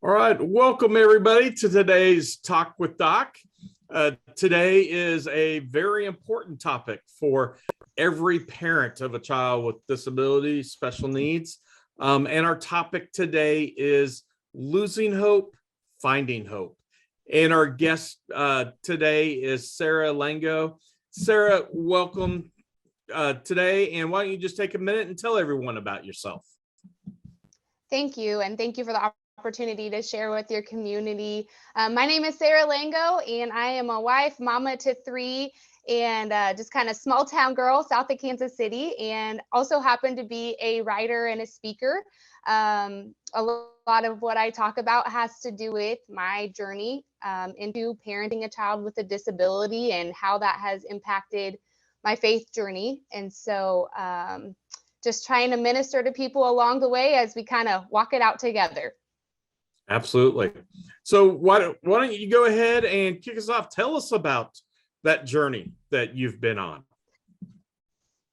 All right, welcome everybody to today's Talk with Doc. Today is a very important topic for every parent of a child with disabilities, special needs. And our topic today is losing hope, finding hope. And our guest today is Sarah Lango. Sarah, welcome today. And why don't you just take a minute and tell everyone about yourself? Thank you. And thank you for the opportunity to share with your community. My name is Sarah Lango, and I am a wife, mama to three, and just kind of small town girl south of Kansas City, and also happen to be a writer and a speaker. A lot of what I talk about has to do with my journey into parenting a child with a disability and how that has impacted my faith journey. And so just trying to minister to people along the way as we kind of walk it out together. Absolutely. So why don't you go ahead and kick us off? Tell us about that journey that you've been on.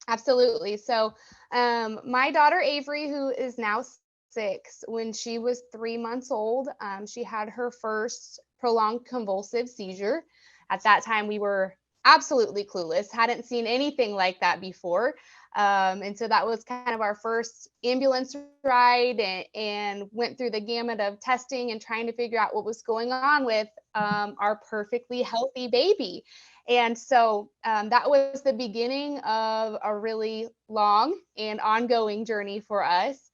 Absolutely. So my daughter Avery, who is now 6, when she was 3 months old, she had her first prolonged convulsive seizure. At that time, we were absolutely clueless, hadn't seen anything like that before. And so that was kind of our first ambulance ride, and went through the gamut of testing and trying to figure out what was going on with our perfectly healthy baby. And so that was the beginning of a really long and ongoing journey for us.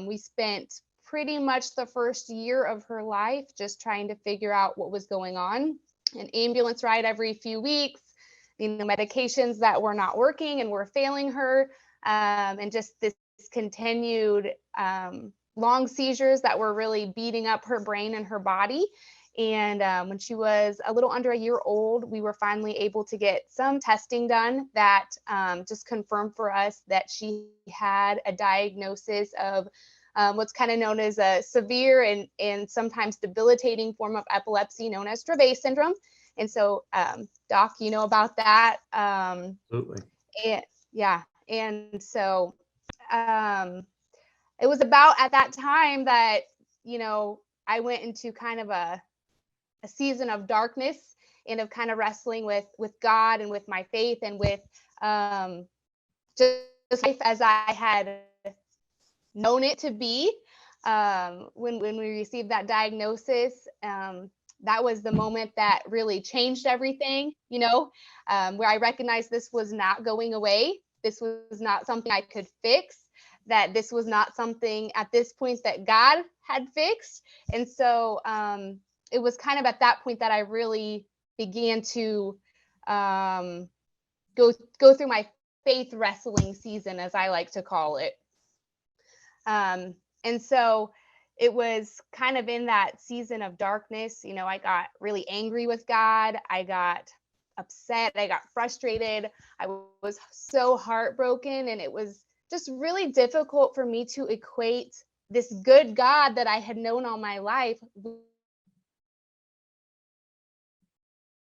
We spent pretty much the first year of her life just trying to figure out what was going on. An ambulance ride every few weeks, medications that were not working and were failing her, and just this continued long seizures that were really beating up her brain and her body. And when she was a little under a year old, we were finally able to get some testing done that just confirmed for us that she had a diagnosis of what's kind of known as a severe and sometimes debilitating form of epilepsy known as Dravet syndrome. And so, Doc, you know about that. Absolutely. And so it was about at that time that, I went into kind of a season of darkness and of kind of wrestling with God and with my faith and with just life as I had known it to be. When we received that diagnosis, that was the moment that really changed everything, where I recognized this was not going away. This was not something I could fix, that this was not something at this point that God had fixed. And so it was kind of at that point that I really began to go through my faith wrestling season, as I like to call it. And so it was kind of in that season of darkness, I got really angry with God. I got upset. I got frustrated. I was so heartbroken. And it was just really difficult for me to equate this good God that I had known all my life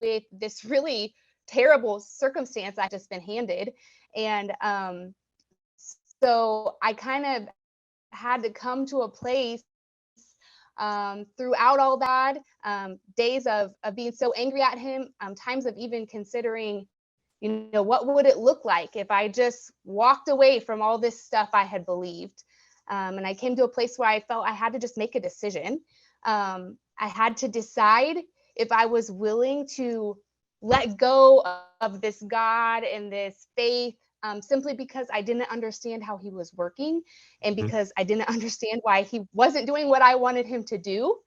with this really terrible circumstance I've just been handed. And so I kind of had to come to a place throughout all that, days of being so angry at him, times of even considering, what would it look like if I just walked away from all this stuff I had believed. And I came to a place where I felt I had to just make a decision. I had to decide if I was willing to let go of this God and this faith, simply because I didn't understand how he was working, and because I didn't understand why he wasn't doing what I wanted him to do.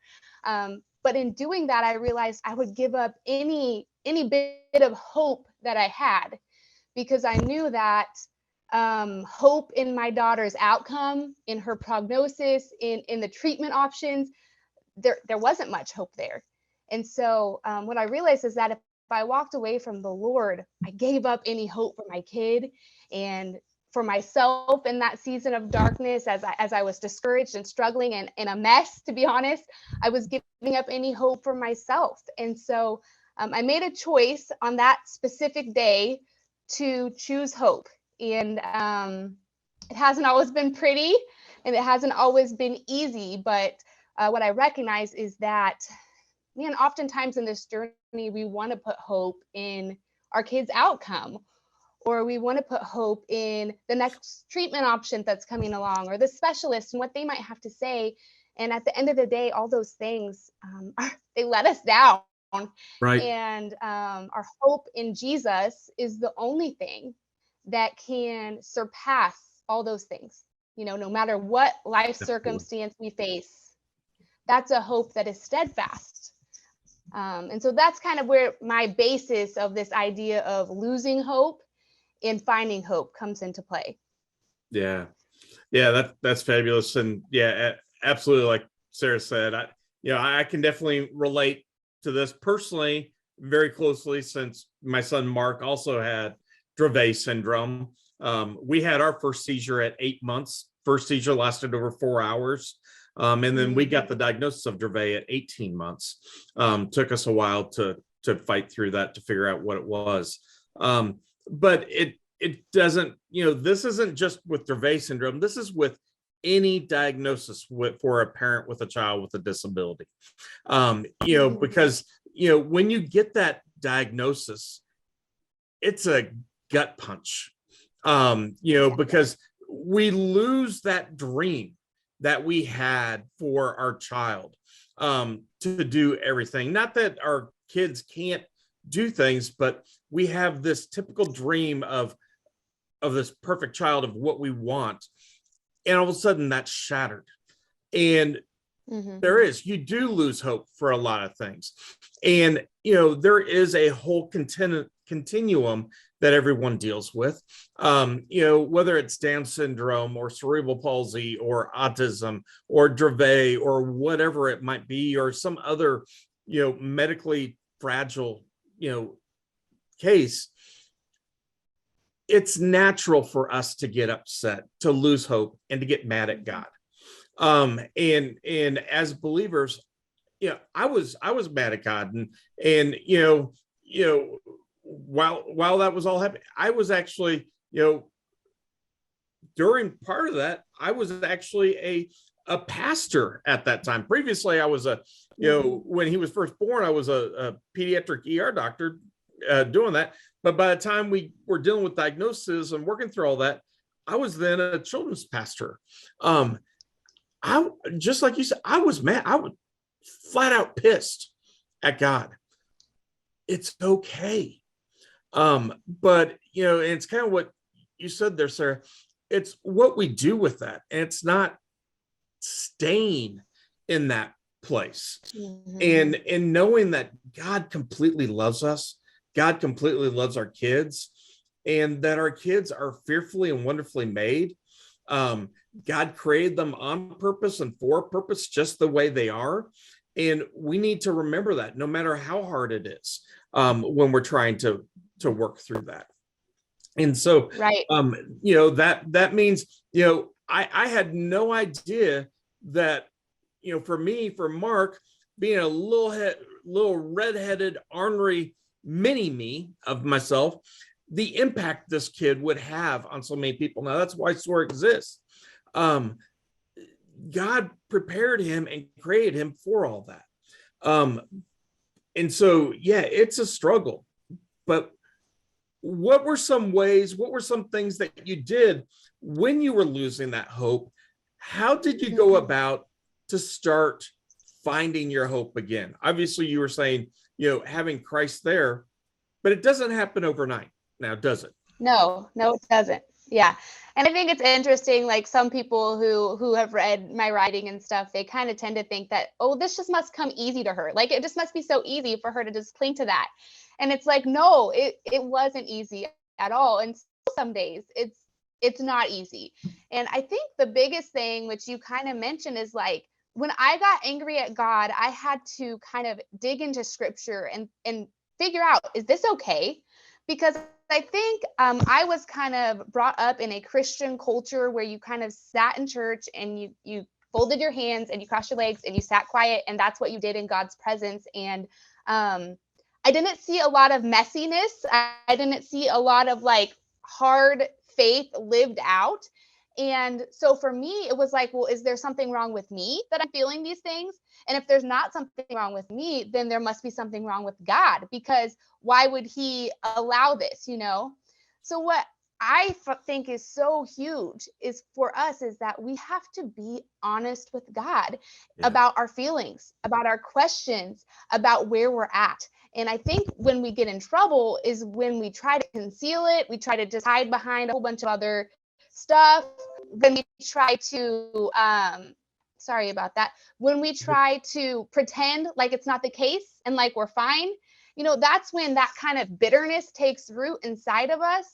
But in doing that, I realized I would give up any bit of hope that I had, because I knew that hope in my daughter's outcome, in her prognosis, in the treatment options, there wasn't much hope there. And so what I realized is that if I walked away from the Lord, I gave up any hope for my kid and for myself in that season of darkness, as I was discouraged and struggling and in a mess, to be honest. I was giving up any hope for myself. And so I made a choice on that specific day to choose hope. And it hasn't always been pretty, and it hasn't always been easy, but what I recognize is that, man, oftentimes in this journey, we want to put hope in our kids' outcome, or we want to put hope in the next treatment option that's coming along, or the specialist and what they might have to say. And at the end of the day, all those things, they let us down. Right. And our hope in Jesus is the only thing that can surpass all those things. No matter what life circumstance we face, that's a hope that is steadfast. And so that's kind of where my basis of this idea of losing hope and finding hope comes into play. Yeah. That's fabulous. And absolutely. Like Sarah said, I can definitely relate to this personally very closely, since my son Mark also had Dravet syndrome. We had our first seizure at 8 months. First seizure lasted over 4 hours. And then we got the diagnosis of Dravet at 18 months. Took us a while to fight through that, to figure out what it was. But it doesn't, this isn't just with Dravet syndrome. This is with any diagnosis for a parent with a child with a disability. Because, when you get that diagnosis, it's a gut punch, because we lose that dream that we had for our child, to do everything. Not that our kids can't do things, but we have this typical dream of this perfect child, of what we want. And all of a sudden that's shattered. And you do lose hope for a lot of things. And, there is a whole continuum that everyone deals with, whether it's Down syndrome or cerebral palsy or autism or Dravet or whatever it might be, or some other, medically fragile, case. It's natural for us to get upset, to lose hope, and to get mad at God. And as believers, I was mad at God, and while that was all happening, I was actually, during part of that, I was actually a pastor at that time. Previously, I was when he was first born, I was a pediatric ER doctor, doing that. But by the time we were dealing with diagnosis and working through all that, I was then a children's pastor. I, just like you said, I was mad. I was flat out pissed at God. It's okay. But it's kind of what you said there, Sarah. It's what we do with that. And it's not staying in that place. And knowing that God completely loves us, God completely loves our kids, and that our kids are fearfully and wonderfully made. God created them on purpose and for a purpose, just the way they are. And we need to remember that, no matter how hard it is, when we're trying to work through that. And so, right. That means, I had no idea that, for Mark, being a little redheaded, ornery mini me of myself, the impact this kid would have on so many people. Now, that's why SOAR exists. God prepared him and created him for all that. And so, it's a struggle. But what were some things that you did when you were losing that hope? How did you go about to start finding your hope again? Obviously, you were saying, having Christ there, but it doesn't happen overnight now, does it? No, it doesn't. Yeah. And I think it's interesting, like some people who have read my writing and stuff, they kind of tend to think that, oh, this just must come easy to her. Like, it just must be so easy for her to just cling to that. And it's like, no, it wasn't easy at all. And some days it's not easy. And I think the biggest thing, which you kind of mentioned, is like, when I got angry at God, I had to kind of dig into scripture and figure out, is this okay? Because I think I was kind of brought up in a Christian culture where you kind of sat in church and you folded your hands and you crossed your legs and you sat quiet, and that's what you did in God's presence. And I didn't see a lot of messiness. I didn't see a lot of like hard faith lived out. And so for me, it was like, well, is there something wrong with me that I'm feeling these things? And if there's not something wrong with me, then there must be something wrong with God, because why would he allow this, you know? So what think is so huge is for us is that we have to be honest with God about our feelings, about our questions, about where we're at. And I think when we get in trouble is when we try to conceal it, we try to just hide behind a whole bunch of other stuff. When we try to, sorry about that, when we try to pretend like it's not the case and like we're fine, you know, that's when that kind of bitterness takes root inside of us.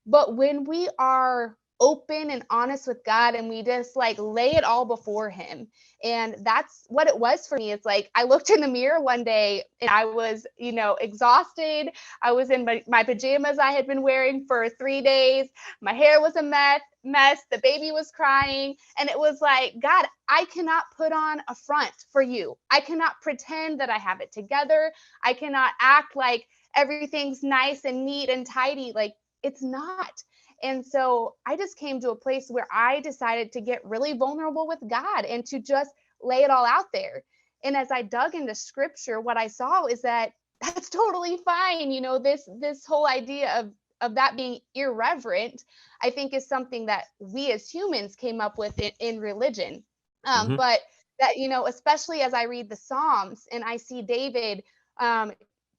But when we are open and honest with God and we just like lay it all before him, and that's what it was for me. It's like I looked in the mirror one day and I was, you know, exhausted. I was in my pajamas I had been wearing for 3 days. My hair was a mess. The baby was crying. And it was like, God, I cannot put on a front for you. I cannot pretend that I have it together. I cannot act like everything's nice and neat and tidy. Like, it's not. And so I just came to a place where I decided to get really vulnerable with God and to just lay it all out there. And as I dug into scripture, what I saw is that that's totally fine. You know, this whole idea of that being irreverent, I think is something that we as humans came up with in religion. But that, you know, especially as I read the Psalms and I see David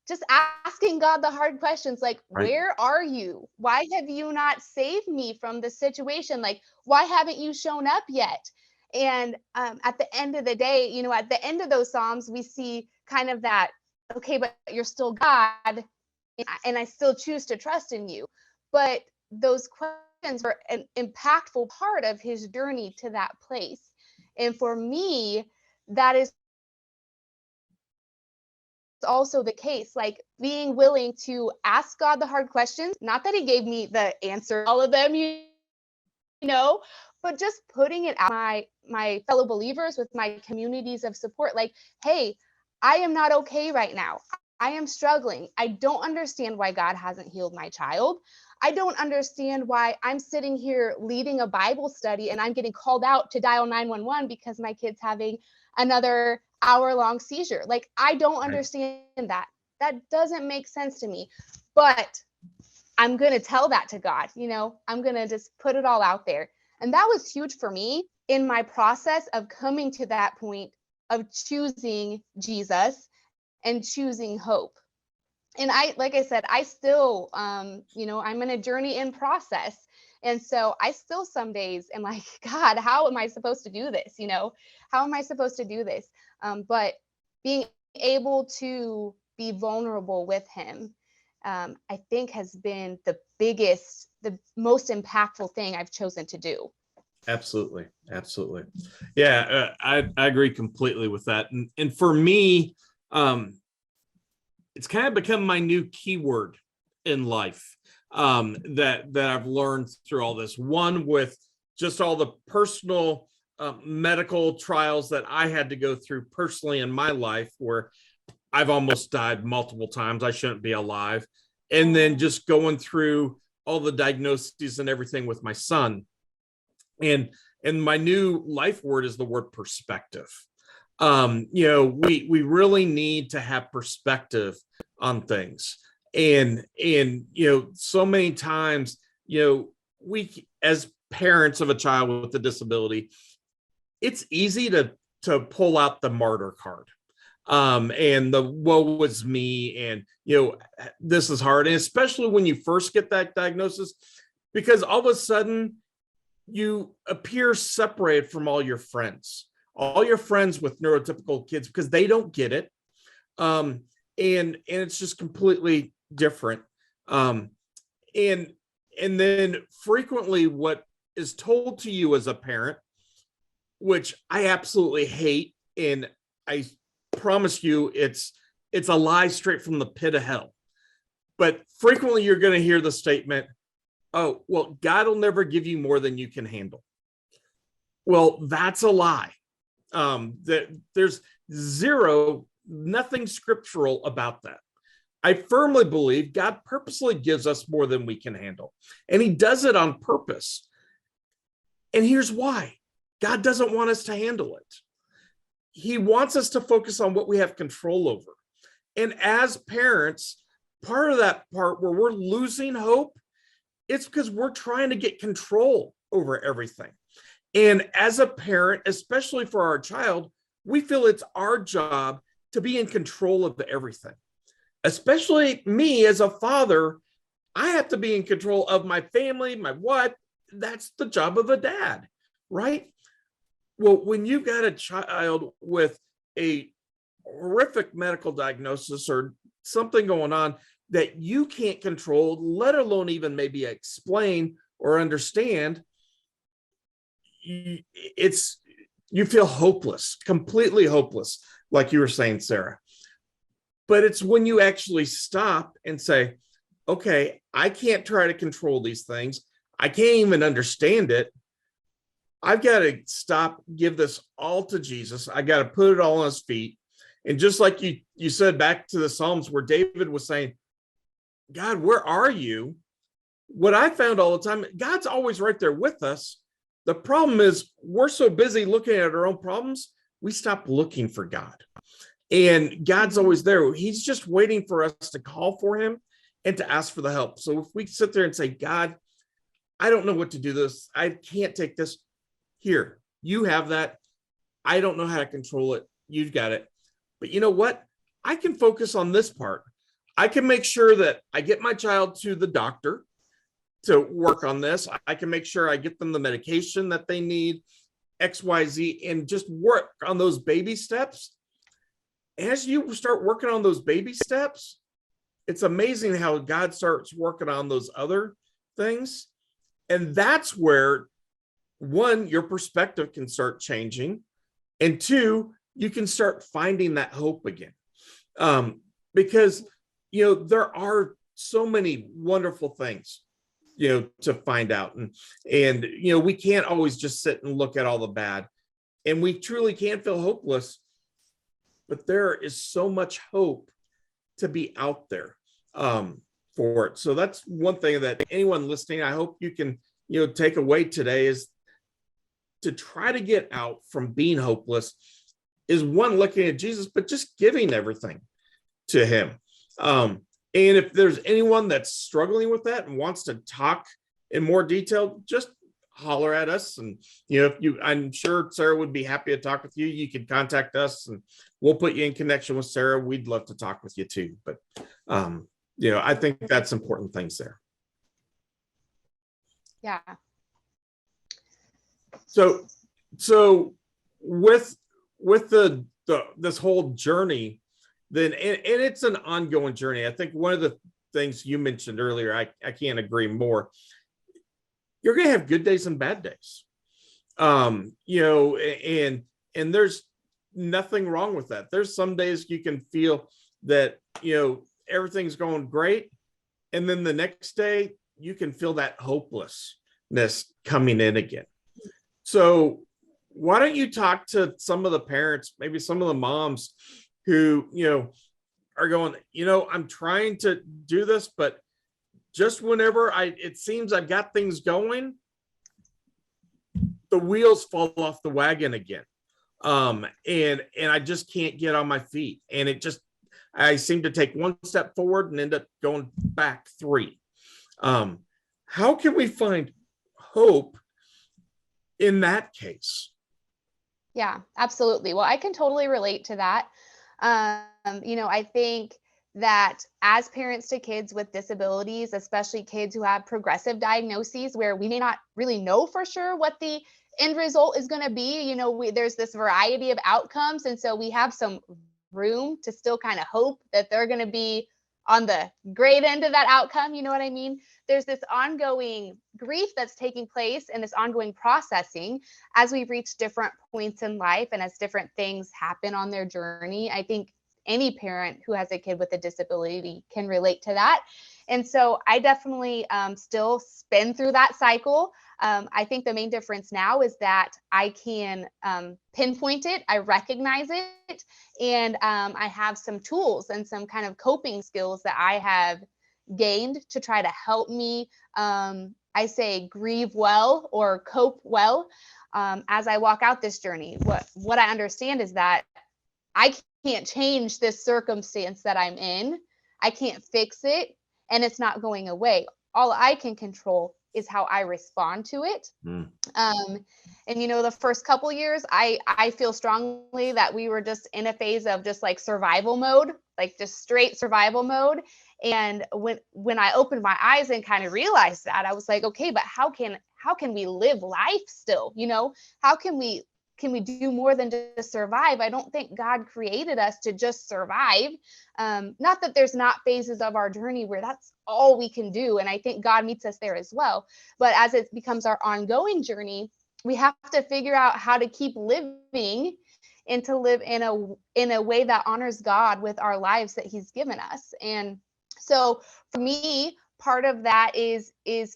just asking God the hard questions, like, where are you? Why have you not saved me from this situation? Like, why haven't you shown up yet? And at the end of the day, you know, at the end of those Psalms, we see kind of that, okay, but you're still God, and I still choose to trust in you. But those questions were an impactful part of his journey to that place. And for me, that is also the case, like being willing to ask God the hard questions, not that he gave me the answer all of them, you know, but just putting it out my fellow believers, with my communities of support, like, hey, I am not okay right now. I am struggling. I don't understand why God hasn't healed my child. I don't understand why I'm sitting here leading a Bible study and I'm getting called out to dial 911 because my kid's having another hour-long seizure. Like, I don't understand that. That doesn't make sense to me. But I'm going to tell that to God, you know, I'm going to just put it all out there. And that was huge for me in my process of coming to that point of choosing Jesus and choosing hope. And like I said, I still, you know, I'm in a journey in process. And so I still some days am like, God, how am I supposed to do this? You know, how am I supposed to do this? But being able to be vulnerable with him, I think has been the most impactful thing I've chosen to do. Absolutely. Yeah, I agree completely with that. And for me, it's kind of become my new keyword in life, that I've learned through all this. One, with just all the personal medical trials that I had to go through personally in my life, where I've almost died multiple times. I shouldn't be alive. And then just going through all the diagnoses and everything with my son. And my new life word is the word perspective. You know, we really need to have perspective on things. And you know, so many times, you know, we as parents of a child with a disability, it's easy to pull out the martyr card, and the woe was me, and you know, this is hard. And especially when you first get that diagnosis, because all of a sudden you appear separated from all your friends with neurotypical kids, because they don't get it. And it's just completely different. And then frequently what is told to you as a parent, which I absolutely hate, and I promise you it's a lie straight from the pit of hell. But frequently you're going to hear the statement, oh, well, God will never give you more than you can handle. Well, that's a lie. There's nothing scriptural about that. I firmly believe God purposely gives us more than we can handle, and he does it on purpose. And here's why. God doesn't want us to handle it. He wants us to focus on what we have control over. And as parents, part of that part where we're losing hope, it's because we're trying to get control over everything. And as a parent, especially for our child, we feel it's our job to be in control of everything. Especially me as a father, I have to be in control of my family, my wife. That's the job of a dad, right? Well, when you've got a child with a horrific medical diagnosis or something going on that you can't control, let alone even maybe explain or understand, you feel hopeless, completely hopeless, like you were saying, Sarah. But it's when you actually stop and say, okay, I can't try to control these things. I can't even understand it. I've got to stop, give this all to Jesus. I got to put it all on his feet. And just like you said back to the Psalms where David was saying, God, where are you? What I found all the time, God's always right there with us. The problem is we're so busy looking at our own problems, we stop looking for God. And God's always there. He's just waiting for us to call for him and to ask for the help. So if we sit there and say, God, I don't know what to do this. I can't take this. Here, you have that. I don't know how to control it. You've got it. But you know what? I can focus on this part. I can make sure that I get my child to the doctor to work on this. I can make sure I get them the medication that they need, XYZ, and just work on those baby steps. As you start working on those baby steps, it's amazing how God starts working on those other things. And that's where, one, your perspective can start changing. And two, you can start finding that hope again. Because, there are so many wonderful things, to find out. And we can't always just sit and look at all the bad. And we truly can feel hopeless. But there is so much hope to be out there for it. So that's one thing that anyone listening, I hope you can, take away today, is to try to get out from being hopeless is, one, looking at Jesus, but just giving everything to him. And if there's anyone that's struggling with that and wants to talk in more detail, just holler at us. And, I'm sure Sarah would be happy to talk with you. You can contact us and we'll put you in connection with Sarah. We'd love to talk with you too. But, I think that's important things there. Yeah. So with this whole journey, then, and it's an ongoing journey. I think one of the things you mentioned earlier, I can't agree more. You're going to have good days and bad days, and there's nothing wrong with that. There's some days you can feel that, everything's going great. And then the next day you can feel that hopelessness coming in again. So why don't you talk to some of the parents, maybe some of the moms who, are going, I'm trying to do this, but just whenever it seems I've got things going, the wheels fall off the wagon again. And I just can't get on my feet. And I seem to take one step forward and end up going back three. How can we find hope in that case? Yeah, absolutely. Well, I can totally relate to that. I think that as parents to kids with disabilities, especially kids who have progressive diagnoses where we may not really know for sure what the end result is going to be, there's this variety of outcomes. And so we have some room to still kind of hope that they're going to be on the great end of that outcome. You know what I mean? There's this ongoing grief that's taking place and this ongoing processing as we reach different points in life and as different things happen on their journey. I think any parent who has a kid with a disability can relate to that. And so I definitely still spin through that cycle. I think the main difference now is that I can pinpoint it, I recognize it, and I have some tools and some kind of coping skills that I have gained to try to help me I say grieve well or cope well as I walk out this journey. What I understand is that I can't change this circumstance that I'm in. I can't fix it, and it's not going away. All I can control is how I respond to it. Mm. And the first couple years, I feel strongly that we were just in a phase of just like survival mode, like just straight survival mode. And when I opened my eyes and kind of realized that, I was like, okay, but how can we live life still? How can we do more than just survive? I don't think God created us to just survive. Not that there's not phases of our journey where that's all we can do. And I think God meets us there as well. But as it becomes our ongoing journey, we have to figure out how to keep living and to live in a way that honors God with our lives that he's given us. And so for me, part of that is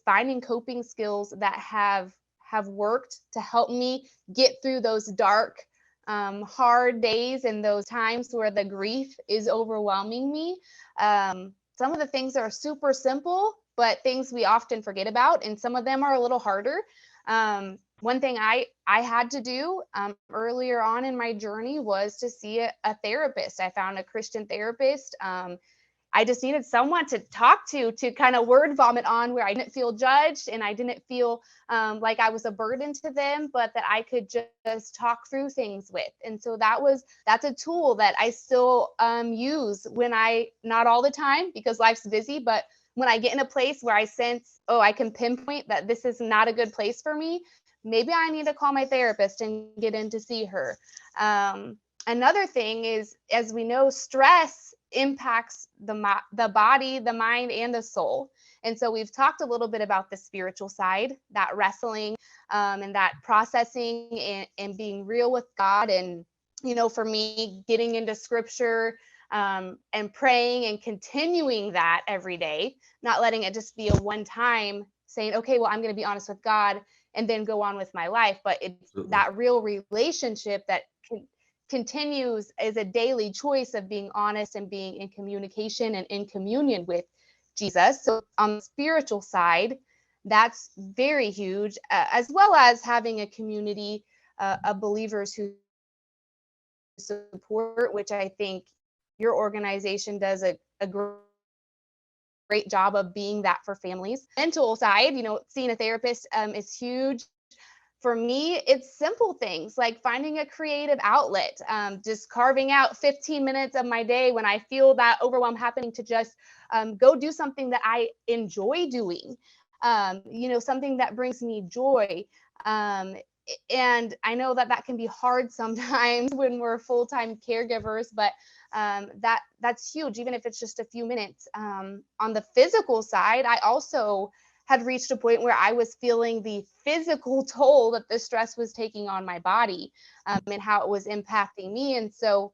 finding coping skills that have worked to help me get through those dark, hard days and those times where the grief is overwhelming me. Some of the things are super simple, but things we often forget about, and some of them are a little harder. One thing I had to do earlier on in my journey was to see a therapist. I found a Christian therapist. I just needed someone to talk to kind of word vomit on, where I didn't feel judged and I didn't feel like I was a burden to them, but that I could just talk through things with. And so that's a tool that I still use when not all the time because life's busy, but when I get in a place where I sense, I can pinpoint that this is not a good place for me, maybe I need to call my therapist and get in to see her. Another thing is, as we know, stress impacts the body, the mind, and the soul. And so we've talked a little bit about the spiritual side, that wrestling and that processing and being real with God. And, for me, getting into scripture and praying and continuing that every day, not letting it just be a one time saying, okay, well, I'm going to be honest with God and then go on with my life. But it's Absolutely. that real relationship that continues as a daily choice of being honest and being in communication and in communion with Jesus. So on the spiritual side, that's very huge, as well as having a community of believers who support, which I think your organization does a great job of being that for families. Mental side, seeing a therapist is huge. For me, it's simple things like finding a creative outlet, just carving out 15 minutes of my day when I feel that overwhelm happening to just go do something that I enjoy doing, something that brings me joy. And I know that can be hard sometimes when we're full-time caregivers, but that's huge, even if it's just a few minutes. On the physical side, I also had reached a point where I was feeling the physical toll that the stress was taking on my body and how it was impacting me. And so,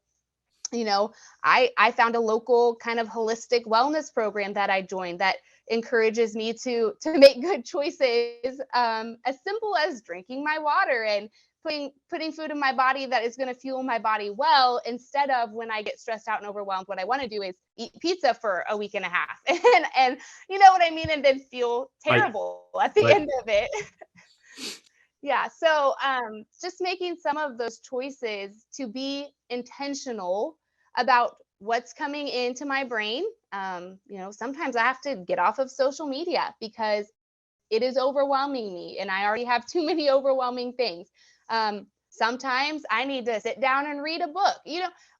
I found a local kind of holistic wellness program that I joined that encourages me to make good choices, as simple as drinking my water and putting food in my body that is going to fuel my body well, instead of when I get stressed out and overwhelmed, what I want to do is eat pizza for a week and a half and you know what I mean, and then feel terrible at the end of it. Yeah. So just making some of those choices to be intentional about what's coming into my brain. Sometimes I have to get off of social media because it is overwhelming me and I already have too many overwhelming things. Sometimes I need to sit down and read a book,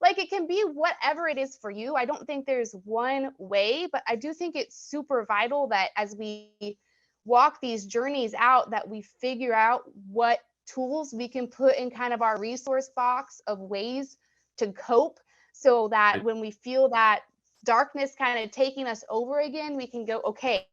like it can be whatever it is for you. I don't think there's one way, but I do think it's super vital that as we walk these journeys out, that we figure out what tools we can put in kind of our resource box of ways to cope, so that when we feel that darkness kind of taking us over again, we can go, okay,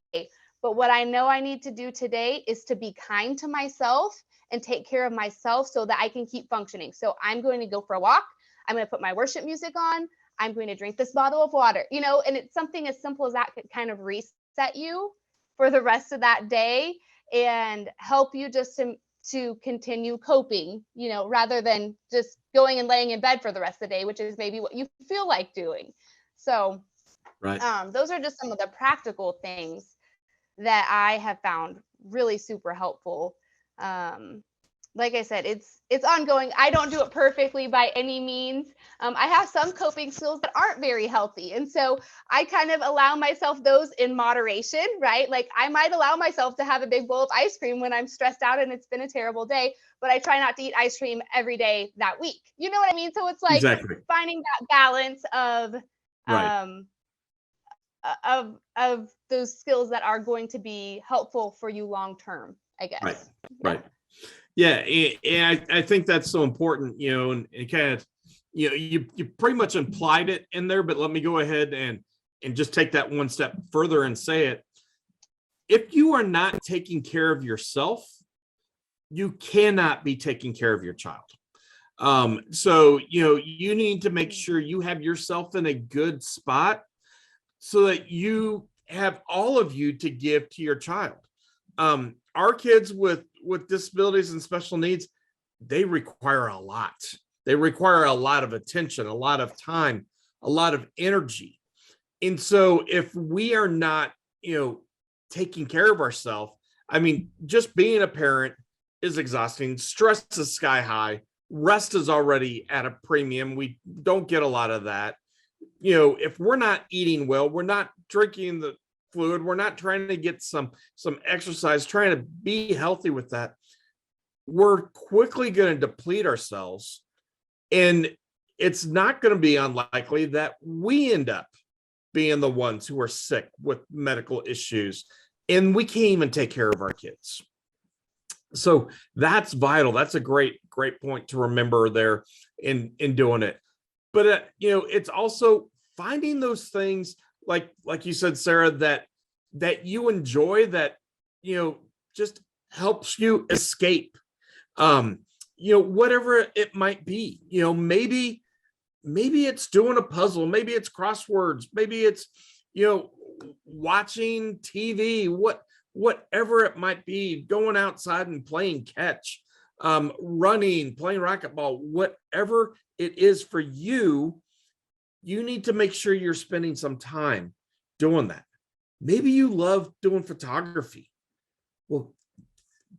but what I know I need to do today is to be kind to myself and take care of myself so that I can keep functioning. So I'm going to go for a walk. I'm going to put my worship music on. I'm going to drink this bottle of water, and it's something as simple as that could kind of reset you for the rest of that day and help you just to continue coping, rather than just going and laying in bed for the rest of the day, which is maybe what you feel like doing. So right. Those are just some of the practical things that I have found really super helpful. Like I said, it's ongoing. I don't do it perfectly by any means. I have some coping skills that aren't very healthy. And so I kind of allow myself those in moderation, right? Like I might allow myself to have a big bowl of ice cream when I'm stressed out and it's been a terrible day, but I try not to eat ice cream every day that week. You know what I mean? So it's like Exactly. finding that balance of Right. of those skills that are going to be helpful for you long term, I guess. Right. Right. Yeah, and I think that's so important, and kind of, you pretty much implied it in there, but let me go ahead and just take that one step further and say it. If you are not taking care of yourself, you cannot be taking care of your child. So, you need to make sure you have yourself in a good spot so that you have all of you to give to your child. Our kids with disabilities and special needs, they require a lot. They require a lot of attention, a lot of time, a lot of energy. And so if we are not, taking care of ourselves, I mean, just being a parent is exhausting. Stress is sky high. Rest is already at a premium. We don't get a lot of that. If we're not eating well, we're not drinking the fluid, we're not trying to get some exercise, trying to be healthy with that, we're quickly going to deplete ourselves. And it's not going to be unlikely that we end up being the ones who are sick with medical issues, and we can't even take care of our kids. So that's vital. That's a great point to remember there in doing it. But it's also finding those things like you said, Sarah, that you enjoy, that just helps you escape, whatever it might be. Maybe it's doing a puzzle, maybe it's crosswords, maybe it's watching TV, whatever it might be, going outside and playing catch, running, playing racquetball, whatever it is for you. You need to make sure you're spending some time doing that. Maybe you love doing photography. Well,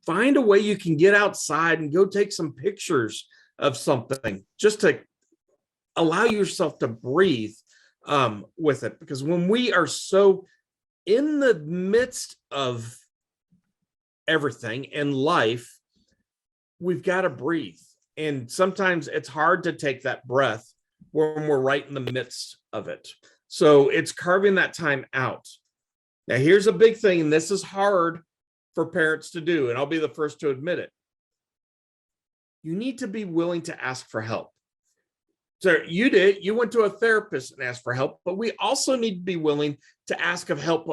find a way you can get outside and go take some pictures of something, just to allow yourself to breathe with it. Because when we are so in the midst of everything in life, we've got to breathe. And sometimes it's hard to take that breath when we're right in the midst of it. So it's carving that time out. Now, here's a big thing, and this is hard for parents to do, and I'll be the first to admit it. You need to be willing to ask for help. So you went to a therapist and asked for help, but we also need to be willing to ask of help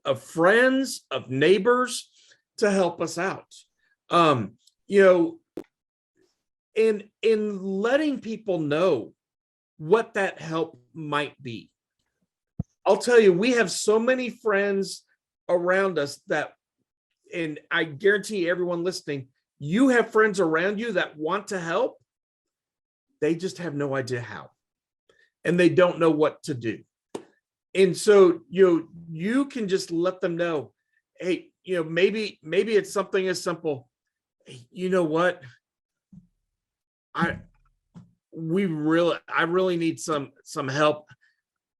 of friends, of neighbors, to help us out. In letting people know what that help might be. I'll tell you, we have so many friends around us that, and I guarantee everyone listening, you have friends around you that want to help. They just have no idea how, and they don't know what to do. And so you can just let them know, hey, maybe it's something as simple. Hey, you know what? I really need some help.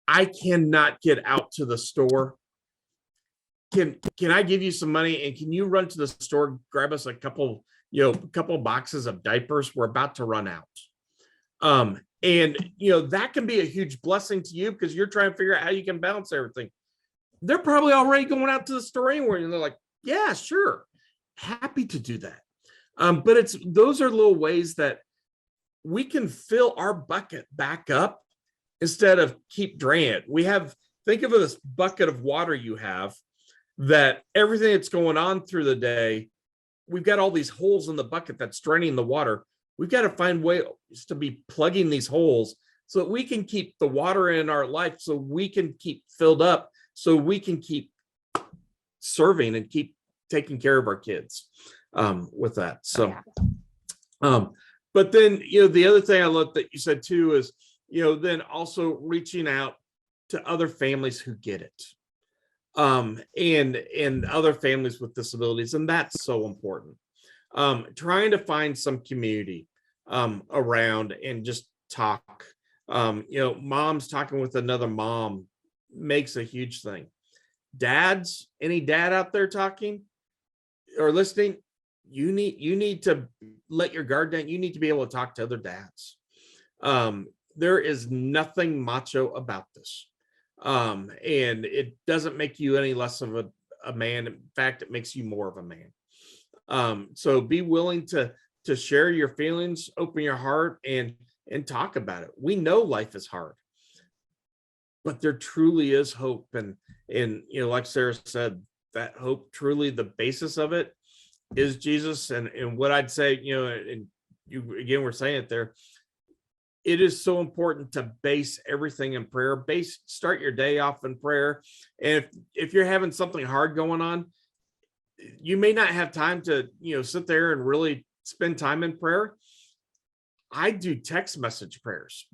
I cannot get out to the store. Can I give you some money, and can you run to the store, grab us a couple boxes of diapers? We're about to run out. And that can be a huge blessing to you, because you're trying to figure out how you can balance everything. They're probably already going out to the store anyway, and they're like, yeah, sure, happy to do that. But those are little ways that we can fill our bucket back up instead of keep draining it. Think of this bucket of water you have, that everything that's going on through the day, we've got all these holes in the bucket that's draining the water. We've got to find ways to be plugging these holes so that we can keep the water in our life, so we can keep filled up, so we can keep serving and keep taking care of our kids with that. So, but then, the other thing I love that you said too is, then also reaching out to other families who get it. and other families with disabilities, and that's so important. Trying to find some community around and just talk. Mom's talking with another mom makes a huge thing. Dads, any dad out there talking or listening, you need to let your guard down. You need to be able to talk to other dads. There is nothing macho about this. And it doesn't make you any less of a man. In fact, it makes you more of a man. So be willing to share your feelings, open your heart, and talk about it. We know life is hard, but there truly is hope. And like Sarah said, that hope, truly the basis of it is Jesus. And what I'd say, and you again were saying it there, it is so important to base everything in prayer. Start your day off in prayer. And if you're having something hard going on, you may not have time to sit there and really spend time in prayer. I do text message prayers.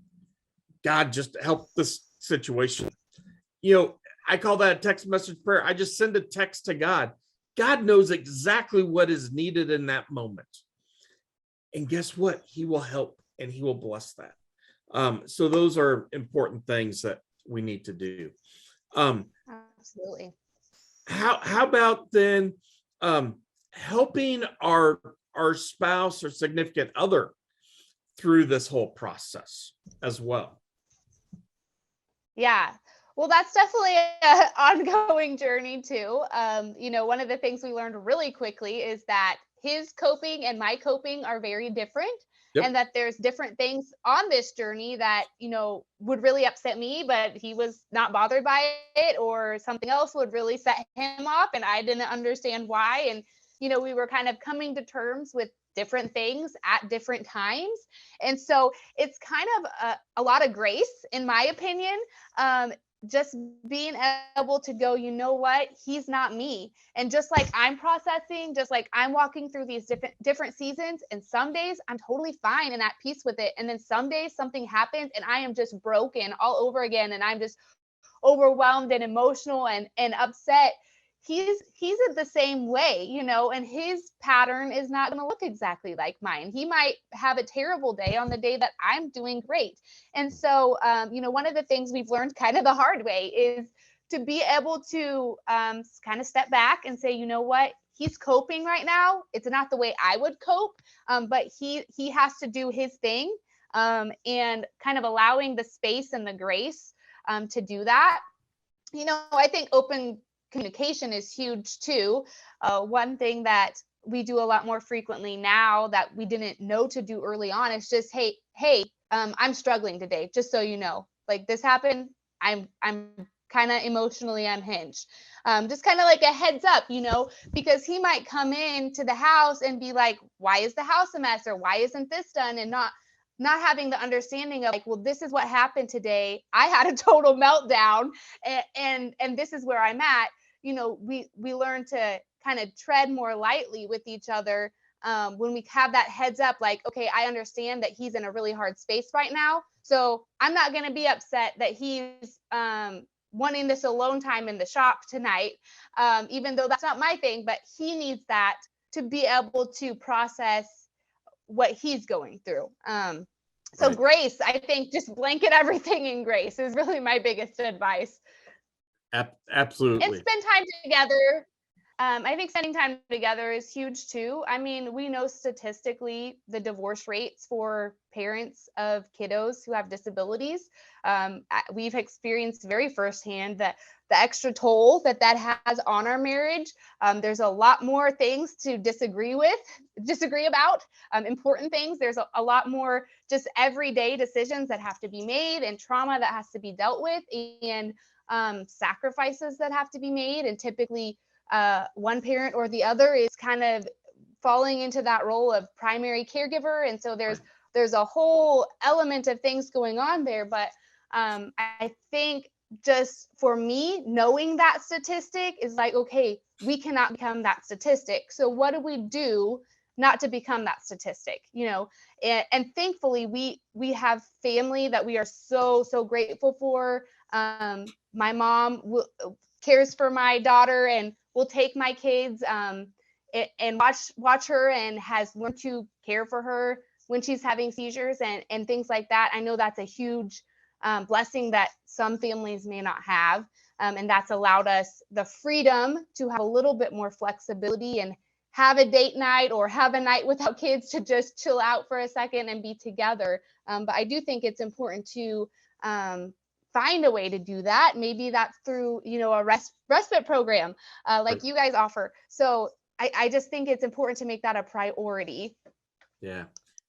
God, just help this situation. I call that a text message prayer. I just send a text to God. God knows exactly what is needed in that moment. And guess what? He will help and he will bless that. So those are important things that we need to do. Absolutely. How about then helping our spouse or significant other through this whole process as well? Yeah. Well, that's definitely an ongoing journey too. One of the things we learned really quickly is that his coping and my coping are very different. Yep. And that there's different things on this journey that, would really upset me, but he was not bothered by it, or something else would really set him off and I didn't understand why. And, we were kind of coming to terms with different things at different times. And so it's kind of a lot of grace, in my opinion. Just being able to go, you know what, he's not me. And just like I'm processing, just like I'm walking through these different seasons, and some days I'm totally fine and at peace with it. And then some days something happens and I am just broken all over again. And I'm just overwhelmed and emotional and upset. He's the same way, and his pattern is not going to look exactly like mine. He might have a terrible day on the day that I'm doing great. And so, one of the things we've learned kind of the hard way is to be able to kind of step back and say, you know what, he's coping right now. It's not the way I would cope, but he has to do his thing, and kind of allowing the space and the grace to do that. I think open communication is huge too. One thing that we do a lot more frequently now that we didn't know to do early on is just, hey, I'm struggling today, just so you know, like this happened. I'm kind of emotionally unhinged. Just kind of like a heads up, because he might come into the house and be like, why is the house a mess, or why isn't this done? And not having the understanding of like, well, this is what happened today. I had a total meltdown, and this is where I'm at. We learn to kind of tread more lightly with each other when we have that heads up, like, okay, I understand that he's in a really hard space right now. So I'm not going to be upset that he's wanting this alone time in the shop tonight, even though that's not my thing, but he needs that to be able to process what he's going through. So right. Grace, I think just blanket everything in grace is really my biggest advice. Absolutely. And spend time together. I think spending time together is huge too. I mean, we know statistically the divorce rates for parents of kiddos who have disabilities. We've experienced very firsthand that the extra toll that has on our marriage. There's a lot more things to disagree about, important things. There's a lot more just everyday decisions that have to be made, and trauma that has to be dealt with, and sacrifices that have to be made. And typically one parent or the other is kind of falling into that role of primary caregiver. And so there's a whole element of things going on there. But I think just for me, knowing that statistic is like, okay, we cannot become that statistic. So what do we do not to become that statistic? And thankfully we have family that we are so grateful for. My mom cares for my daughter and will take my kids and watch her, and has learned to care for her when she's having seizures and things like that. I know that's a huge blessing that some families may not have. And that's allowed us the freedom to have a little bit more flexibility and have a date night or have a night without kids to just chill out for a second and be together. But I do think it's important to find a way to do that. Maybe that's through, a respite program like you guys offer. So I just think it's important to make that a priority. Yeah,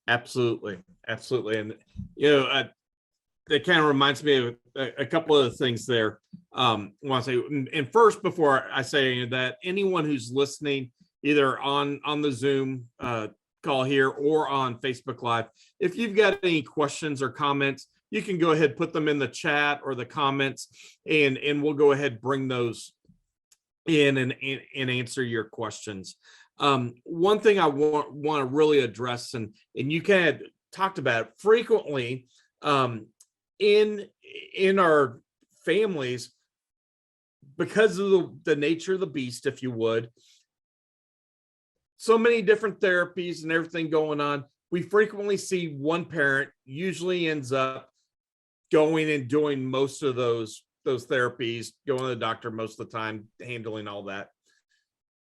absolutely. Absolutely. And, that kind of reminds me of a couple of things there. I want to say, and first, before I say that, anyone who's listening, either on the Zoom call here or on Facebook Live, if you've got any questions or comments, you can go ahead, put them in the chat or the comments, and we'll go ahead, bring those in and answer your questions. One thing I want to really address, and you kind of talked about it frequently, in our families, because of the nature of the beast, if you would, so many different therapies and everything going on, we frequently see one parent usually ends up going and doing most of those therapies, going to the doctor most of the time, handling all that.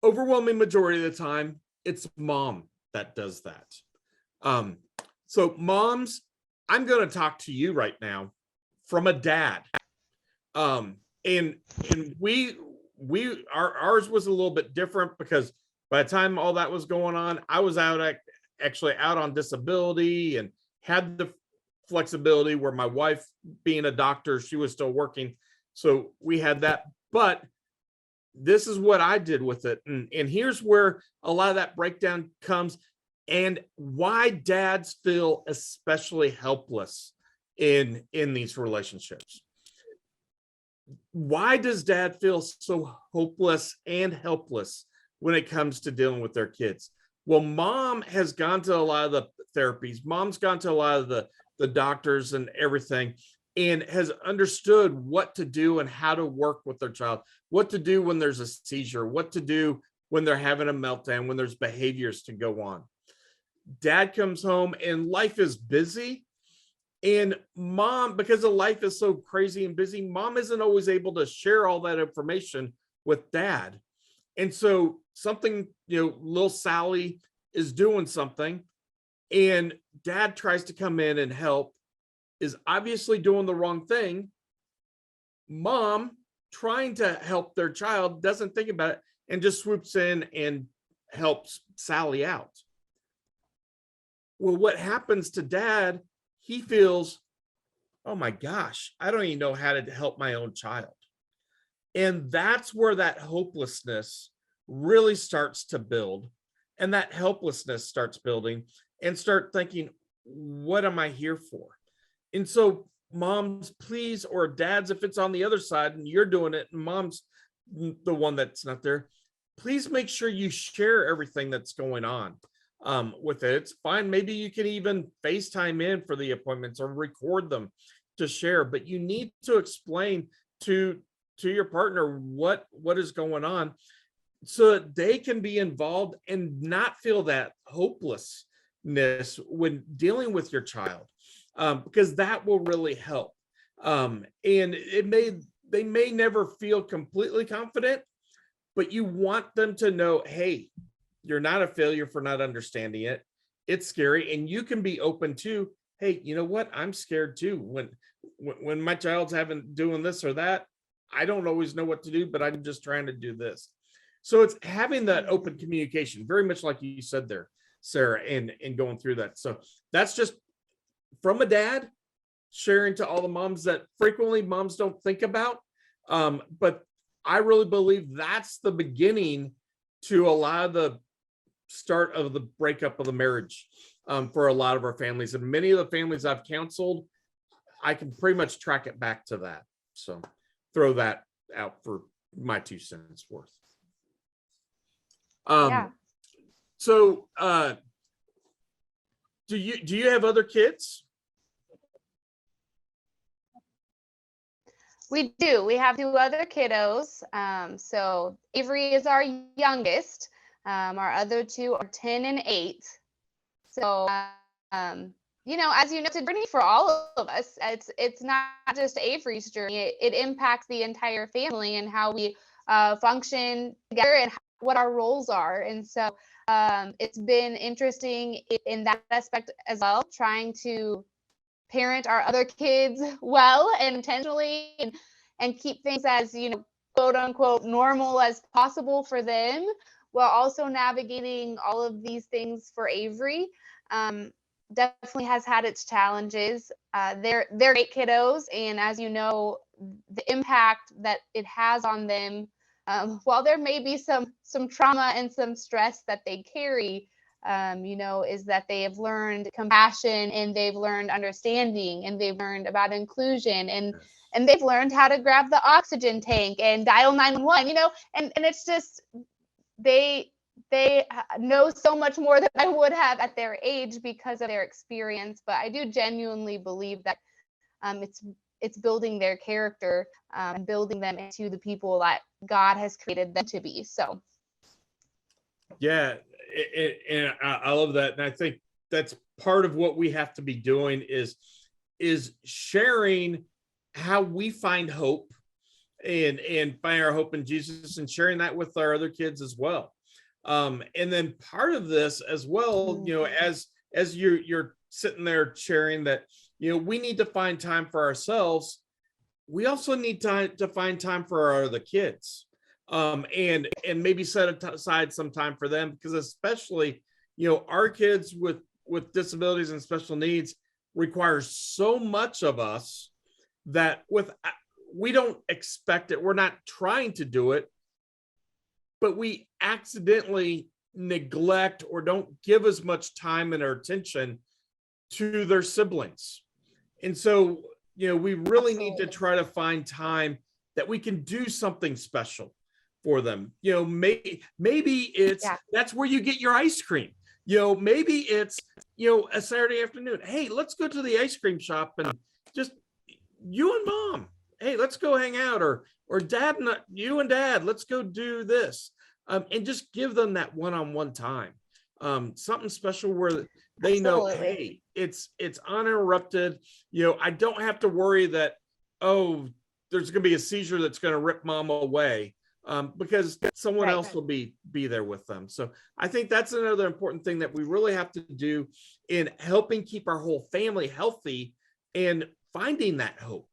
Overwhelming majority of the time, it's mom that does that. So moms, I'm going to talk to you right now from a dad. And ours was a little bit different, because by the time all that was going on, I was actually out on disability and had the flexibility where my wife, being a doctor, she was still working. So we had that, but this is what I did with it. And here's where a lot of that breakdown comes, and why dads feel especially helpless in these relationships. Why does dad feel so hopeless and helpless when it comes to dealing with their kids? Well, mom has gone to a lot of the therapies. Mom's gone to a lot of the doctors and everything, and has understood what to do and how to work with their child, what to do when there's a seizure, what to do when they're having a meltdown, when there's behaviors to go on. Dad comes home and life is busy, and mom, because the life is so crazy and busy, mom isn't always able to share all that information with dad. And so something, little Sally is doing something, and dad tries to come in and help, is obviously doing the wrong thing. Mom, trying to help their child, doesn't think about it and just swoops in and helps Sally out. Well, what happens to dad? He feels, oh my gosh, I don't even know how to help my own child. And that's where that hopelessness really starts to build. And that helplessness starts building, and start thinking, what am I here for? And so moms, please, or dads, if it's on the other side and you're doing it and mom's the one that's not there, please make sure you share everything that's going on with it. It's fine. Maybe you can even FaceTime in for the appointments or record them to share, but you need to explain to your partner what is going on, so that they can be involved and not feel that hopelessness when dealing with your child, because that will really help. And they may never feel completely confident, but you want them to know, hey, you're not a failure for not understanding it. It's scary, and you can be open to, hey, you know what? I'm scared too. When my child's doing this or that, I don't always know what to do, but I'm just trying to do this. So it's having that open communication, very much like you said there, Sarah, and going through that. So that's just from a dad sharing to all the moms that frequently moms don't think about. But I really believe that's the beginning to a lot of the start of the breakup of the marriage for a lot of our families. And many of the families I've counseled, I can pretty much track it back to that. So throw that out for my 2 cents worth. Yeah. So do you have other kids? We do. We have two other kiddos. So Avery is our youngest. Our other two are 10 and 8. So, as you know, it's a journey for all of us. It's not just Avery's journey. It impacts the entire family and how we function together and what our roles are. And so it's been interesting in that aspect as well, trying to parent our other kids well and intentionally and keep things as, quote unquote, normal as possible for them, while also navigating all of these things for Avery. Definitely has had its challenges. They're great kiddos, and as you know, the impact that it has on them, while there may be some trauma and some stress that they carry, is that they have learned compassion, and they've learned understanding, and they've learned about inclusion, and they've learned how to grab the oxygen tank and dial 911, and it's just they know so much more than I would have at their age because of their experience. But I do genuinely believe that it's building their character and building them into the people that God has created them to be. So yeah, and I love that, and I think that's part of what we have to be doing is sharing how we find hope and find our hope in Jesus, and sharing that with our other kids as well. And then part of this as well, as you're sitting there sharing that, we need to find time for ourselves. We also need to find time for our other kids, and maybe set aside some time for them, because especially, our kids with disabilities and special needs require so much of us that we don't expect it. We're not trying to do it, but we accidentally neglect or don't give as much time and our attention to their siblings. And so, we really need to try to find time that we can do something special for them. Maybe it's, that's where you get your ice cream. Maybe it's, a Saturday afternoon. Hey, let's go to the ice cream shop and just you and mom. Hey, let's go hang out, or dad, you and dad, let's go do this. And just give them that one-on-one time, something special where they know, hey, it's uninterrupted. I don't have to worry that, oh, there's going to be a seizure that's going to rip mom away, because someone else will be there with them. So I think that's another important thing that we really have to do in helping keep our whole family healthy and finding that hope.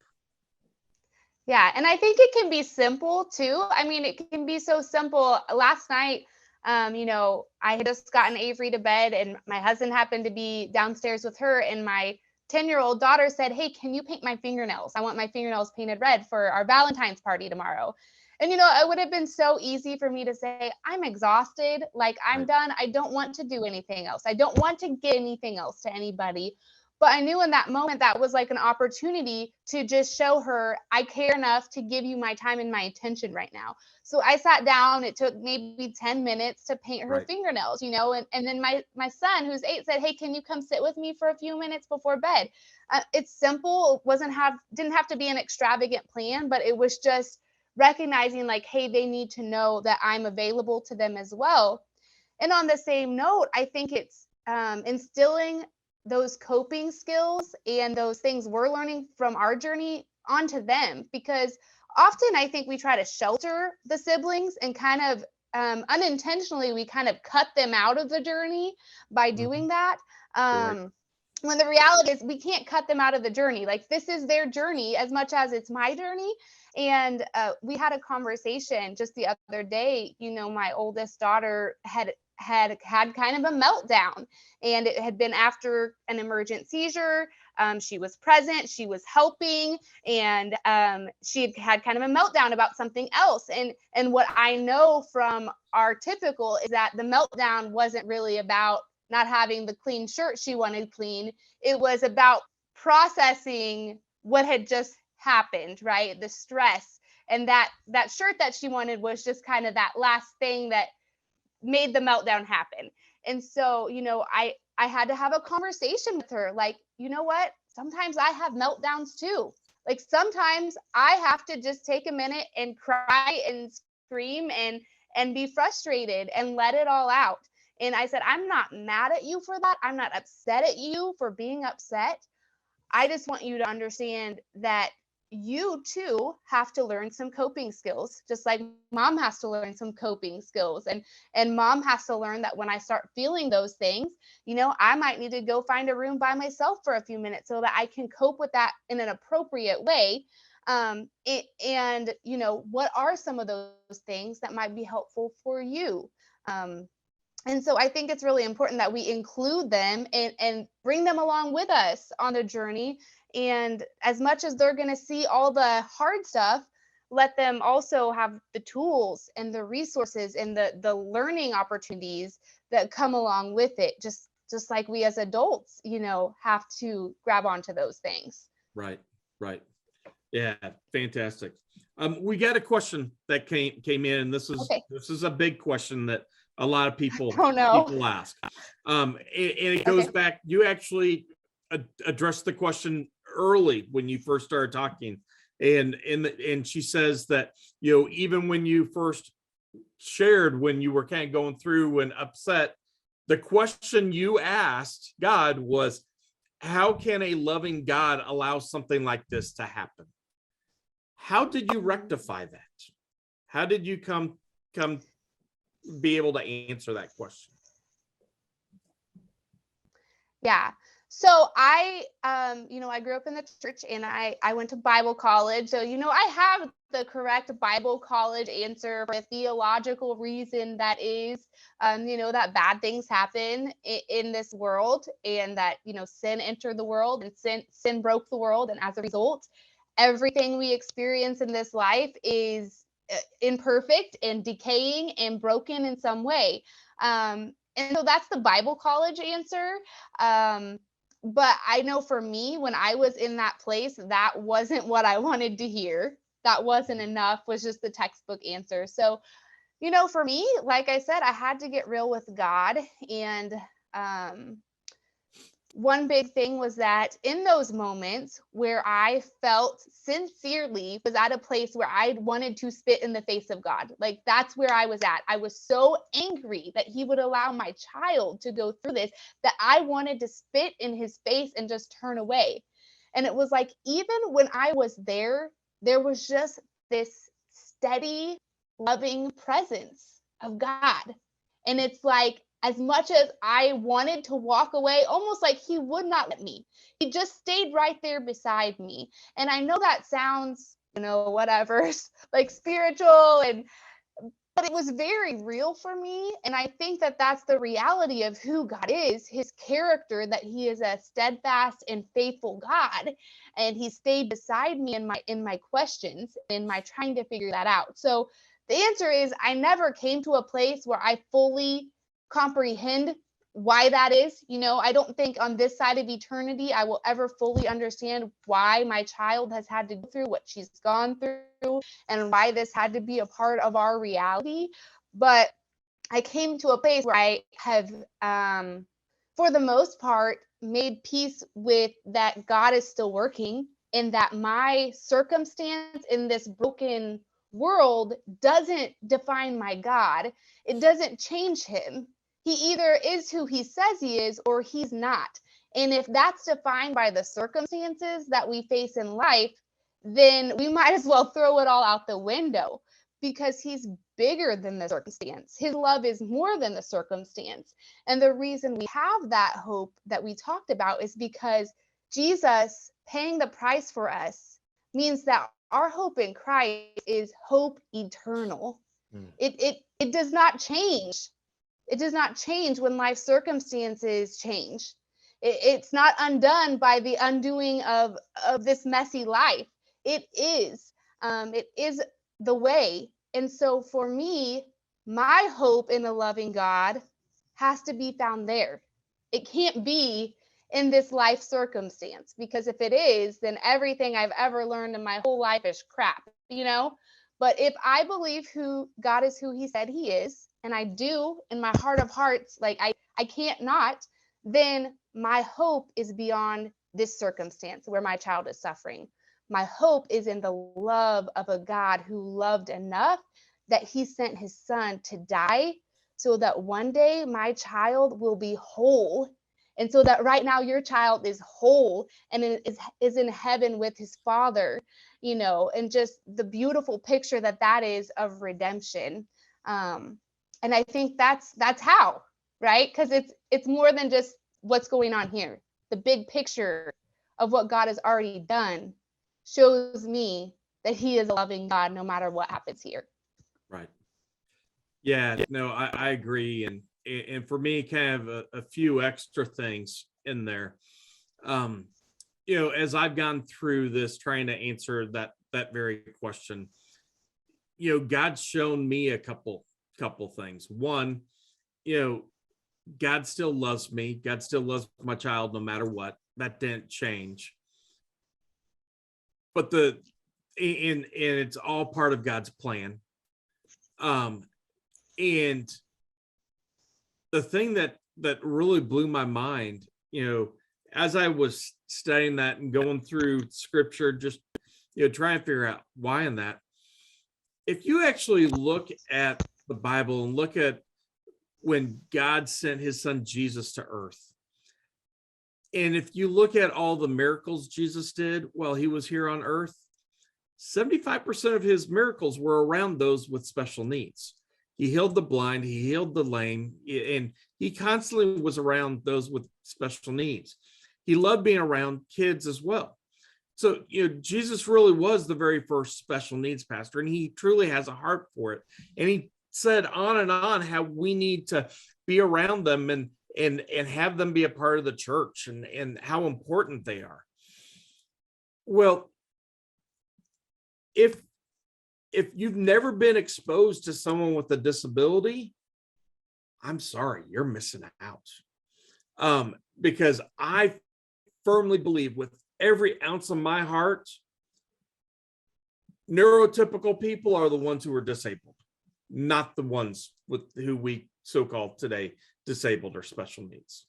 Yeah, and I think it can be simple too. I mean, it can be so simple. Last night, I had just gotten Avery to bed, and my husband happened to be downstairs with her, and my 10-year-old daughter said, "Hey, can you paint my fingernails? I want my fingernails painted red for our Valentine's party tomorrow." And, it would have been so easy for me to say, "I'm exhausted. Like, I'm done. I don't want to do anything else. I don't want to get anything else to anybody." But I knew in that moment that was like an opportunity to just show her, I care enough to give you my time and my attention right now. So I sat down. It took maybe 10 minutes to paint her fingernails, and then my son, who's 8, said, "Hey, can you come sit with me for a few minutes before bed?" It's simple. Didn't have to be an extravagant plan, but it was just recognizing, like, hey, they need to know that I'm available to them as well. And on the same note, I think it's instilling those coping skills and those things we're learning from our journey onto them, because often I think we try to shelter the siblings and kind of unintentionally we kind of cut them out of the journey by doing that. When the reality is we can't cut them out of the journey. Like, this is their journey as much as it's my journey. And we had a conversation just the other day. My oldest daughter had kind of a meltdown, and it had been after an emergent seizure. She was present, she was helping, and she had kind of a meltdown about something else. And what I know from our typical is that the meltdown wasn't really about not having the clean shirt she wanted clean. It was about processing what had just happened, right? The stress, and that shirt that she wanted was just kind of that last thing that made the meltdown happen. And so, I had to have a conversation with her, like, you know what? Sometimes I have meltdowns too. Like sometimes I have to just take a minute and cry and scream and be frustrated and let it all out. And I said, I'm not mad at you for that. I'm not upset at you for being upset. I just want you to understand that you too have to learn some coping skills, just like mom has to learn some coping skills. And mom has to learn that when I start feeling those things, I might need to go find a room by myself for a few minutes so that I can cope with that in an appropriate way. What are some of those things that might be helpful for you? And so I think it's really important that we include them and bring them along with us on the journey. And as much as they're going to see all the hard stuff, let them also have the tools and the resources and the learning opportunities that come along with it. Just like we as adults, have to grab onto those things. Right. Yeah, fantastic. We got a question that came in, and this is a big question that a lot of people ask. And it goes back. You actually addressed the question early when you first started talking, and she says that even when you first shared when you were kind of going through and upset, the question you asked God was, how can a loving God allow something like this to happen? How did you rectify that? How did you come be able to answer that question? Yeah. So I grew up in the church, and I went to Bible college. So, I have the correct Bible college answer for a theological reason that is, that bad things happen in this world, and that, sin entered the world, and sin broke the world. And as a result, everything we experience in this life is imperfect and decaying and broken in some way. And so that's the Bible college answer. But I know for me, when I was in that place, that wasn't what I wanted to hear. That wasn't enough, was just the textbook answer. So, for me, like I said, I had to get real with God. And one big thing was that in those moments where I felt sincerely was at a place where I wanted to spit in the face of God. Like that's where I was at. I was so angry that he would allow my child to go through this that I wanted to spit in his face and just turn away. And it was like, even when I was there was just this steady, loving presence of God. And it's like, as much as I wanted to walk away, almost like he would not let me. He just stayed right there beside me. And I know that sounds, whatever, like spiritual, but it was very real for me. And I think that that's the reality of who God is, his character, that he is a steadfast and faithful God. And he stayed beside me in my questions, in my trying to figure that out. So the answer is, I never came to a place where I fully comprehend why that is. I don't think on this side of eternity I will ever fully understand why my child has had to go through what she's gone through and why this had to be a part of our reality. But I came to a place where I have, for the most part, made peace with that God is still working, and that my circumstance in this broken world doesn't define my God. It doesn't change him. He either is who he says he is or he's not. And if that's defined by the circumstances that we face in life, then we might as well throw it all out the window, because he's bigger than the circumstance. His love is more than the circumstance. And the reason we have that hope that we talked about is because Jesus paying the price for us means that our hope in Christ is hope eternal. It does not change. It does not change when life circumstances change. It's not undone by the undoing of this messy life. It is the way. And so for me, my hope in a loving God has to be found there. It can't be in this life circumstance, because if it is, then everything I've ever learned in my whole life is crap, But if I believe who God is, who he said he is, and I do in my heart of hearts, like I can't not, then my hope is beyond this circumstance where my child is suffering. My hope is in the love of a God who loved enough that he sent his son to die so that one day my child will be whole. And so that right now your child is whole and is in heaven with his father, and just the beautiful picture that is of redemption. And I think that's how, right? Because it's more than just what's going on here. The big picture of what God has already done shows me that he is a loving God no matter what happens here. Right. Yeah, no, I agree. And for me, kind of a few extra things in there. As I've gone through this trying to answer that very question, God's shown me a couple things. One, God still loves me. God still loves my child no matter what. That didn't change. But and it's all part of God's plan. And the thing that really blew my mind, as I was studying that and going through scripture, just trying to figure out why in that. If you actually look at the Bible and look at when God sent his son Jesus to earth, and if you look at all the miracles Jesus did while he was here on earth, 75% of his miracles were around those with special needs. He healed the blind, he healed the lame, and he constantly was around those with special needs. He loved being around kids as well. So, Jesus really was the very first special needs pastor, and he truly has a heart for it. And he said on and on how we need to be around them and have them be a part of the church and how important they are. Well, if you've never been exposed to someone with a disability, I'm sorry, you're missing out. Because I firmly believe with every ounce of my heart, neurotypical people are the ones who are disabled, not the ones with who we so-called today disabled or special needs.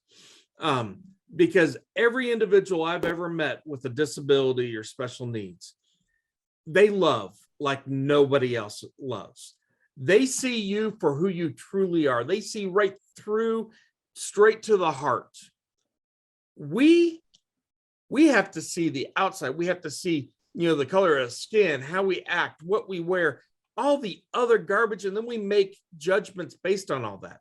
Because every individual I've ever met with a disability or special needs, they love like nobody else loves. They see you for who you truly are. They see right through, straight to the heart. We have to see the outside. We have to see, the color of skin, how we act, what we wear, all the other garbage, and then we make judgments based on all that.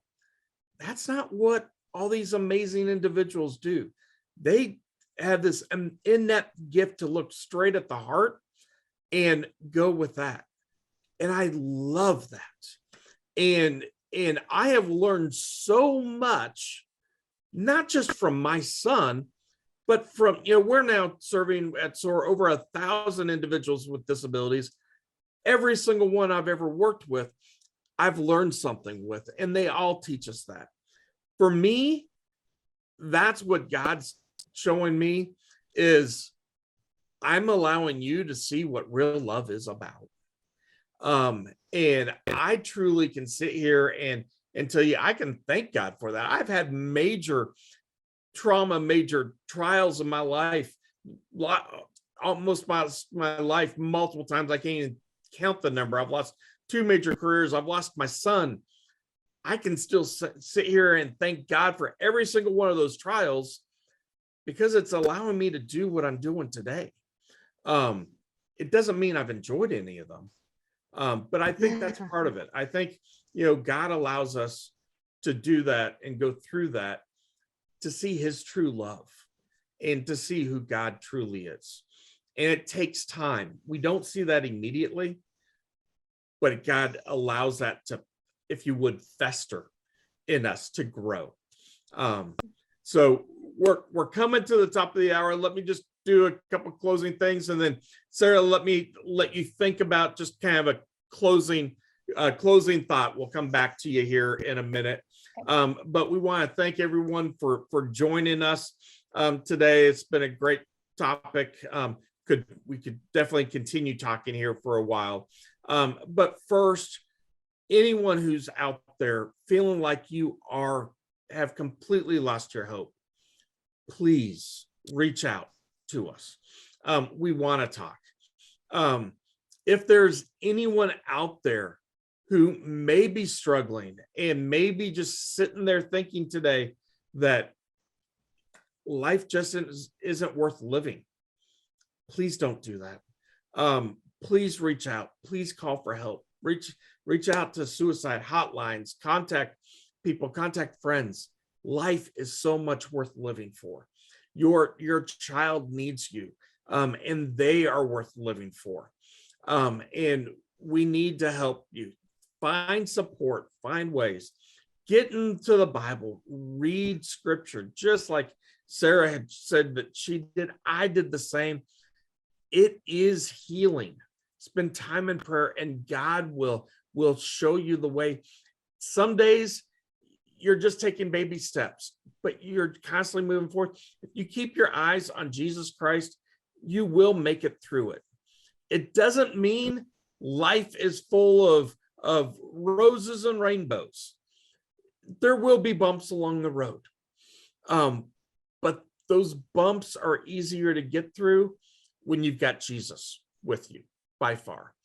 That's not what all these amazing individuals do. They have this innate gift to look straight at the heart and go with that. And I love that. And I have learned so much, not just from my son, but from, we're now serving at SOAR over 1,000 individuals with disabilities. Every single one I've ever worked with, I've learned something with, and they all teach us that. For me, that's what God's showing me is I'm allowing you to see what real love is about. And I truly can sit here and tell you, I can thank God for that. I've had major trauma, major trials in my life, almost my life multiple times. I can't even count the number. I've lost 2 major careers. I've lost my son. I can still sit here and thank God for every single one of those trials because it's allowing me to do what I'm doing today. It doesn't mean I've enjoyed any of them. But I think that's part of it. I think, God allows us to do that and go through that to see his true love and to see who God truly is. And it takes time. We don't see that immediately, but God allows that to, if you would, fester in us to grow. So we're coming to the top of the hour. Let me just do a couple of closing things, and then Sarah, let you think about just kind of a closing thought. We'll come back to you here in a minute. But we want to thank everyone for joining us today. It's been a great topic. We could definitely continue talking here for a while. But first, anyone who's out there feeling like you have completely lost your hope, please reach out to us. we want to talk. If there's anyone out there who may be struggling and maybe just sitting there thinking today that life just isn't worth living, please don't do that. Please reach out. Please call for help. Reach out to suicide hotlines. Contact people. Contact friends. Life is so much worth living for. Your child needs you, and they are worth living for. And we need to help you find support, find ways, get into the Bible, read scripture, just like Sarah had said that she did. I did the same. It is healing. Spend time in prayer, and God will show you the way. Some days you're just taking baby steps, but you're constantly moving forward. If you keep your eyes on Jesus Christ, you will make it through it. It doesn't mean life is full of roses and rainbows. There will be bumps along the road. But those bumps are easier to get through when you've got Jesus with you, by far.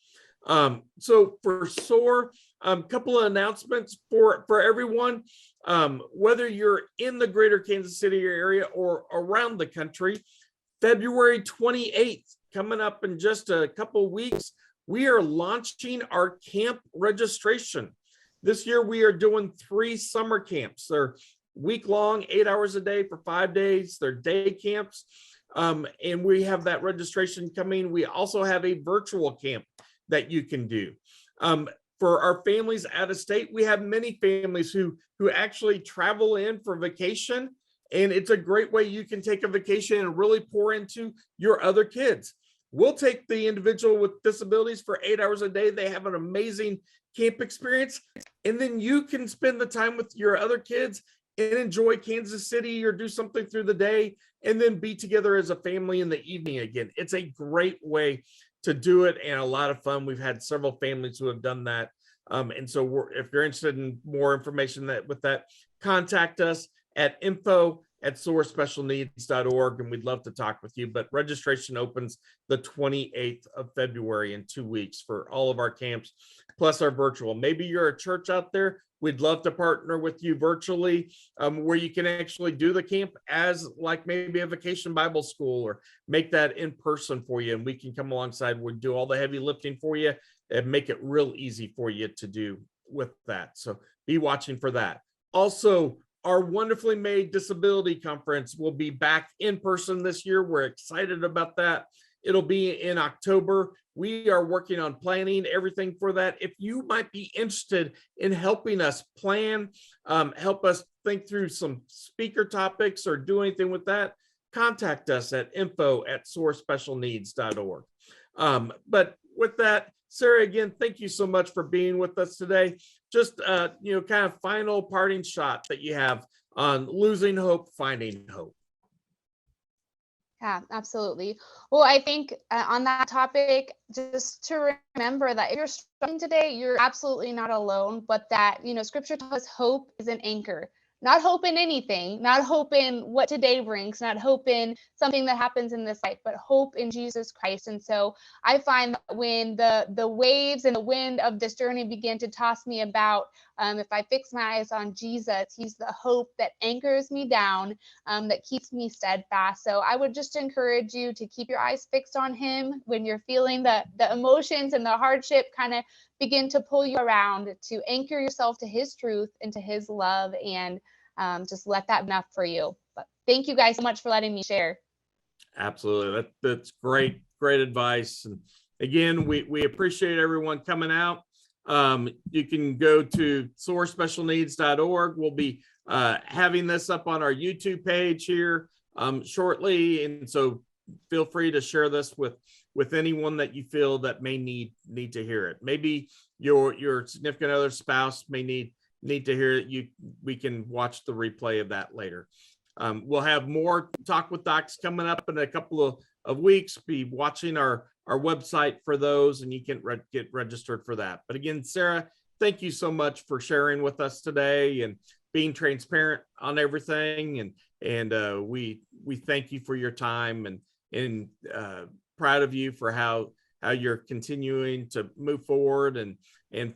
So for SOAR, a couple of announcements for everyone. Whether you're in the greater Kansas City area or around the country, February 28th, coming up in just a couple of weeks, we are launching our camp registration. This year, we are doing 3 summer camps. They're week-long, 8 hours a day for 5 days. They're day camps. And we have that registration coming. We also have a virtual camp that you can do. For our families out of state, we have many families who actually travel in for vacation. And it's a great way you can take a vacation and really pour into your other kids. We'll take the individual with disabilities for 8 hours a day. They have an amazing camp experience. And then you can spend the time with your other kids and enjoy Kansas City or do something through the day and then be together as a family in the evening again. It's a great way to do it and a lot of fun. We've had several families who have done that. And so if you're interested in more information with that, contact us at info@soarspecialneeds.org, and we'd love to talk with you. But registration opens the 28th of February in 2 weeks for all of our camps, plus our virtual. Maybe you're a church out there. We'd love to partner with you virtually, where you can actually do the camp as like maybe a vacation Bible school, or make that in person for you. And we can come alongside. We'll do all the heavy lifting for you and make it real easy for you to do with that. So be watching for that. Also, our Wonderfully Made Disability Conference will be back in person this year. We're excited about that. It'll be in October. We are working on planning everything for that. If you might be interested in helping us plan, help us think through some speaker topics or do anything with that, contact us at info@soarspecialneeds.org. But with that, Sarah, again, thank you so much for being with us today. Just, kind of final parting shot that you have on losing hope, finding hope. Yeah, absolutely. Well, I think on that topic, just to remember that if you're struggling today, you're absolutely not alone, but that, scripture tells us hope is an anchor. Not hope in anything, not hope in what today brings, not hope in something that happens in this life, but hope in Jesus Christ. And so I find that when the waves and the wind of this journey begin to toss me about, if I fix my eyes on Jesus, he's the hope that anchors me down, that keeps me steadfast. So I would just encourage you to keep your eyes fixed on him when you're feeling the emotions and the hardship kind of begin to pull you around, to anchor yourself to his truth and to his love, and just let that be enough for you. But thank you guys so much for letting me share. Absolutely. That's great advice. And again, we appreciate everyone coming out. You can go to soarspecialneeds.org. We'll be having this up on our YouTube page here shortly. And so feel free to share this with anyone that you feel that may need to hear it. Maybe your significant other, spouse may need to hear it. We can watch the replay of that later. We'll have more Talk with Docs coming up in a couple of weeks. Be watching our website for those, and you can get registered for that. But again, Sarah, thank you so much for sharing with us today and being transparent on everything. And we thank you for your time and proud of you for how you're continuing to move forward and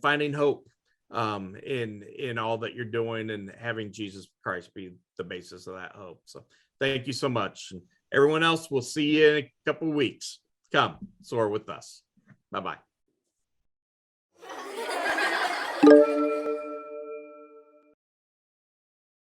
finding hope in all that you're doing, and having Jesus Christ be the basis of that hope. So thank you so much. And everyone else, we'll see you in a couple of weeks. Come soar with us. Bye-bye.